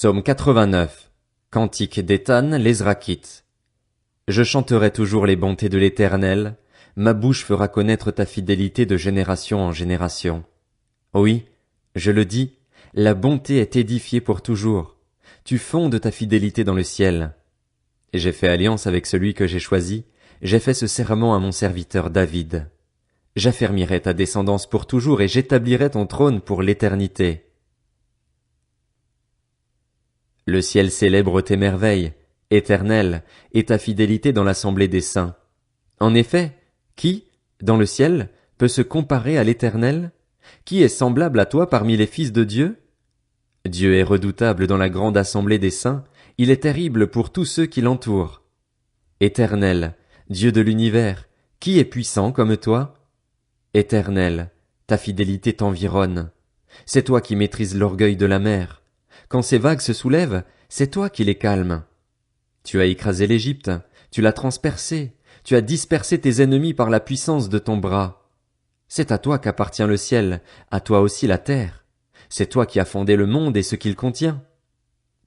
Psaume 89. Cantique d'Éthan, l'Ezrakite. Je chanterai toujours les bontés de l'Éternel, ma bouche fera connaître ta fidélité de génération en génération. Oui, je le dis, la bonté est édifiée pour toujours. Tu fondes ta fidélité dans le ciel. Et j'ai fait alliance avec celui que j'ai choisi, j'ai fait ce serment à mon serviteur David. J'affermirai ta descendance pour toujours et j'établirai ton trône pour l'éternité. Le ciel célèbre tes merveilles, Éternel, et ta fidélité dans l'assemblée des saints. En effet, qui, dans le ciel, peut se comparer à l'Éternel? Qui est semblable à toi parmi les fils de Dieu? Dieu est redoutable dans la grande assemblée des saints, il est terrible pour tous ceux qui l'entourent. Éternel, Dieu de l'univers, qui est puissant comme toi? Éternel, ta fidélité t'environne. C'est toi qui maîtrises l'orgueil de la mer. Quand ces vagues se soulèvent, c'est toi qui les calmes. Tu as écrasé l'Égypte, tu l'as transpercée, tu as dispersé tes ennemis par la puissance de ton bras. C'est à toi qu'appartient le ciel, à toi aussi la terre. C'est toi qui as fondé le monde et ce qu'il contient.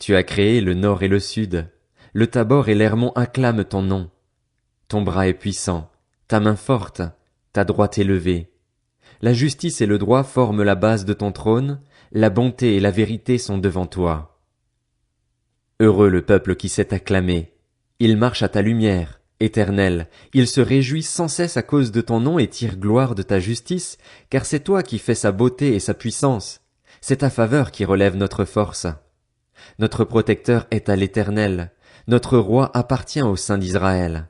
Tu as créé le nord et le sud. Le Tabor et l'Hermon acclament ton nom. Ton bras est puissant, ta main forte, ta droite élevée. La justice et le droit forment la base de ton trône, la bonté et la vérité sont devant toi. Heureux le peuple qui sait t'acclamer. Il marche à ta lumière, Éternel, il se réjouit sans cesse à cause de ton nom et tire gloire de ta justice, car c'est toi qui fais sa beauté et sa puissance. C'est ta faveur qui relève notre force. Notre protecteur est à l'Éternel, notre roi appartient au Saint d'Israël.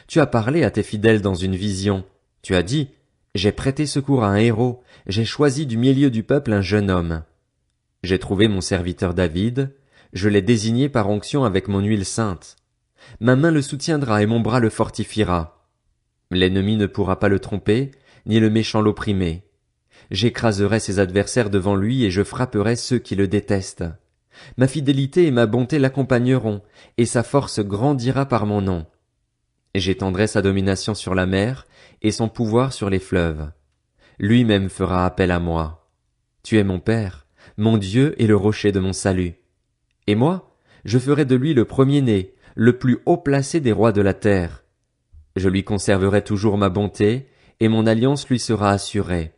Tu as parlé à tes fidèles dans une vision. Tu as dit, j'ai prêté secours à un héros, j'ai choisi du milieu du peuple un jeune homme. J'ai trouvé mon serviteur David, je l'ai désigné par onction avec mon huile sainte. Ma main le soutiendra et mon bras le fortifiera. L'ennemi ne pourra pas le tromper, ni le méchant l'opprimer. J'écraserai ses adversaires devant lui et je frapperai ceux qui le détestent. Ma fidélité et ma bonté l'accompagneront, et sa force grandira par mon nom. J'étendrai sa domination sur la mer, et son pouvoir sur les fleuves. Lui-même fera appel à moi. Tu es mon Père, mon Dieu et le rocher de mon salut. Et moi, je ferai de lui le premier-né, le plus haut placé des rois de la terre. Je lui conserverai toujours ma bonté, et mon alliance lui sera assurée.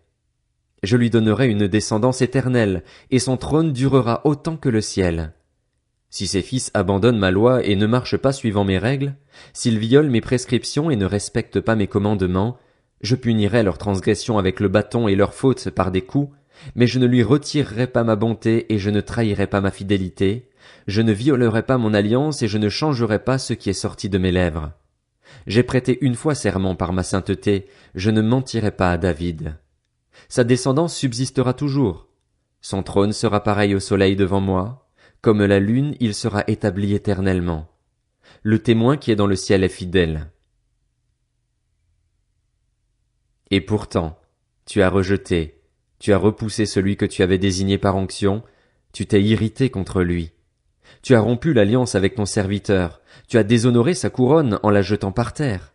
Je lui donnerai une descendance éternelle, et son trône durera autant que le ciel. Si ses fils abandonnent ma loi et ne marchent pas suivant mes règles, s'ils violent mes prescriptions et ne respectent pas mes commandements, je punirai leurs transgressions avec le bâton et leurs fautes par des coups, mais je ne lui retirerai pas ma bonté et je ne trahirai pas ma fidélité, je ne violerai pas mon alliance et je ne changerai pas ce qui est sorti de mes lèvres. J'ai prêté une fois serment par ma sainteté, je ne mentirai pas à David. Sa descendance subsistera toujours. Son trône sera pareil au soleil devant moi. Comme la lune, il sera établi éternellement. Le témoin qui est dans le ciel est fidèle. Et pourtant, tu as rejeté, tu as repoussé celui que tu avais désigné par onction, tu t'es irrité contre lui. Tu as rompu l'alliance avec ton serviteur, tu as déshonoré sa couronne en la jetant par terre.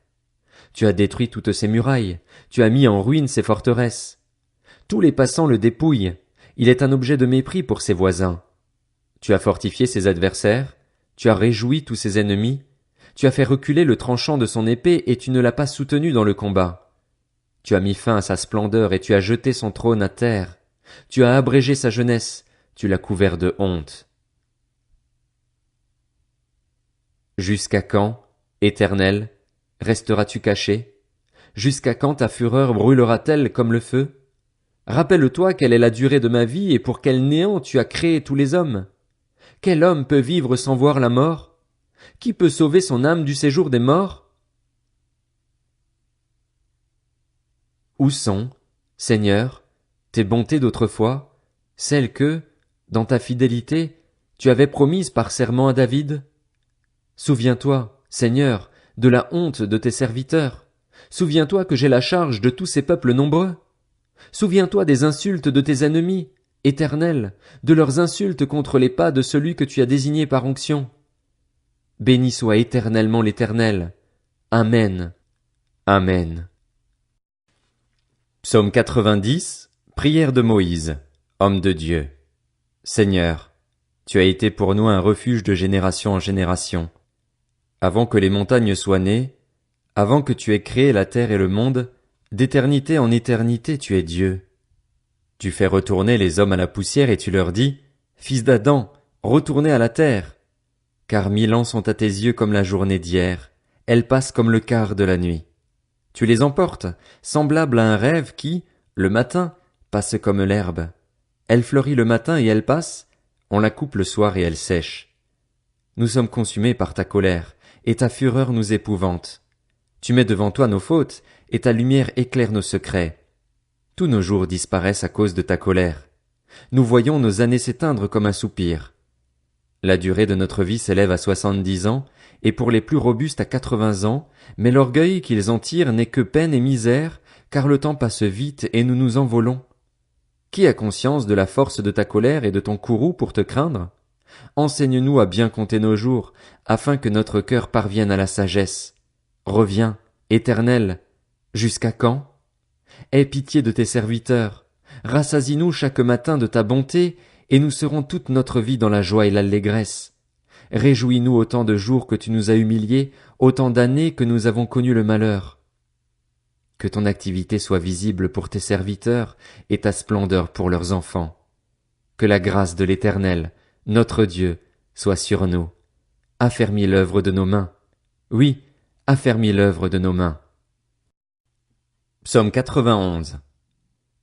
Tu as détruit toutes ses murailles, tu as mis en ruine ses forteresses. Tous les passants le dépouillent, il est un objet de mépris pour ses voisins. Tu as fortifié ses adversaires, tu as réjoui tous ses ennemis, tu as fait reculer le tranchant de son épée et tu ne l'as pas soutenu dans le combat. Tu as mis fin à sa splendeur et tu as jeté son trône à terre. Tu as abrégé sa jeunesse, tu l'as couvert de honte. Jusqu'à quand, Éternel, resteras-tu caché? Jusqu'à quand ta fureur brûlera-t-elle comme le feu? Rappelle-toi quelle est la durée de ma vie et pour quel néant tu as créé tous les hommes. Quel homme peut vivre sans voir la mort? Qui peut sauver son âme du séjour des morts? Où sont, Seigneur, tes bontés d'autrefois, celles que, dans ta fidélité, tu avais promises par serment à David? Souviens-toi, Seigneur, de la honte de tes serviteurs. Souviens-toi que j'ai la charge de tous ces peuples nombreux. Souviens-toi des insultes de tes ennemis, Éternel, de leurs insultes contre les pas de celui que tu as désigné par onction. Béni soit éternellement l'Éternel. Amen. Amen. Psaume 90, prière de Moïse, homme de Dieu. Seigneur, Tu as été pour nous un refuge de génération en génération. Avant que les montagnes soient nées, avant que tu aies créé la terre et le monde, d'éternité en éternité tu es Dieu. Tu fais retourner les hommes à la poussière et tu leur dis, Fils d'Adam, retournez à la terre. Car 1000 ans sont à tes yeux comme la journée d'hier, elles passent comme le quart de la nuit. Tu les emportes, semblables à un rêve qui, le matin, passe comme l'herbe. Elle fleurit le matin et elle passe, on la coupe le soir et elle sèche. Nous sommes consumés par ta colère, et ta fureur nous épouvante. Tu mets devant toi nos fautes, et ta lumière éclaire nos secrets. Tous nos jours disparaissent à cause de ta colère. Nous voyons nos années s'éteindre comme un soupir. La durée de notre vie s'élève à 70 ans, et pour les plus robustes à 80 ans, mais l'orgueil qu'ils en tirent n'est que peine et misère, car le temps passe vite et nous nous envolons. Qui a conscience de la force de ta colère et de ton courroux pour te craindre? Enseigne-nous à bien compter nos jours, afin que notre cœur parvienne à la sagesse. Reviens, Éternel, jusqu'à quand? Aie pitié de tes serviteurs, rassasie-nous chaque matin de ta bonté, et nous serons toute notre vie dans la joie et l'allégresse. Réjouis-nous autant de jours que tu nous as humiliés, autant d'années que nous avons connu le malheur. Que ton activité soit visible pour tes serviteurs et ta splendeur pour leurs enfants. Que la grâce de l'Éternel, notre Dieu, soit sur nous. Affermis l'œuvre de nos mains. Oui, affermis l'œuvre de nos mains. Psaume 91.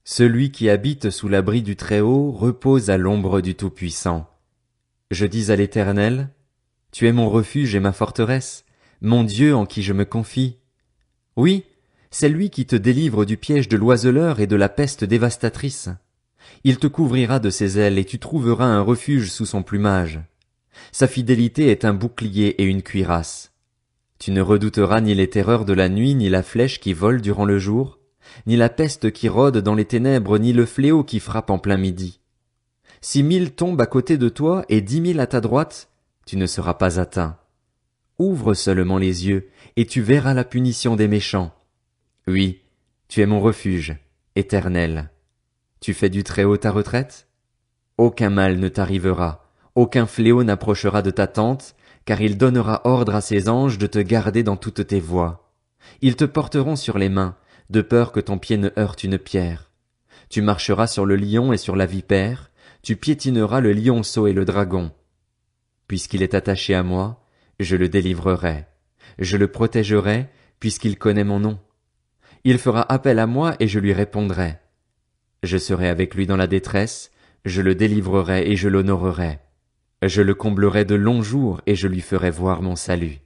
Celui qui habite sous l'abri du Très-Haut repose à l'ombre du Tout-Puissant. Je dis à l'Éternel, tu es mon refuge et ma forteresse, mon Dieu en qui je me confie. Oui, c'est lui qui te délivre du piège de l'oiseleur et de la peste dévastatrice. Il te couvrira de ses ailes et tu trouveras un refuge sous son plumage. Sa fidélité est un bouclier et une cuirasse. Tu ne redouteras ni les terreurs de la nuit, ni la flèche qui vole durant le jour, ni la peste qui rôde dans les ténèbres, ni le fléau qui frappe en plein midi. Si 1000 tombent à côté de toi et 10 000 à ta droite, tu ne seras pas atteint. Ouvre seulement les yeux, et tu verras la punition des méchants. Oui, tu es mon refuge, Éternel. Tu fais du Très-Haut ta retraite? Aucun mal ne t'arrivera, aucun fléau n'approchera de ta tente, car il donnera ordre à ses anges de te garder dans toutes tes voies. Ils te porteront sur les mains, de peur que ton pied ne heurte une pierre. Tu marcheras sur le lion et sur la vipère, tu piétineras le lionceau et le dragon. Puisqu'il est attaché à moi, je le délivrerai. Je le protégerai, puisqu'il connaît mon nom. Il fera appel à moi et je lui répondrai. Je serai avec lui dans la détresse, je le délivrerai et je l'honorerai. Je le comblerai de longs jours et je lui ferai voir mon salut.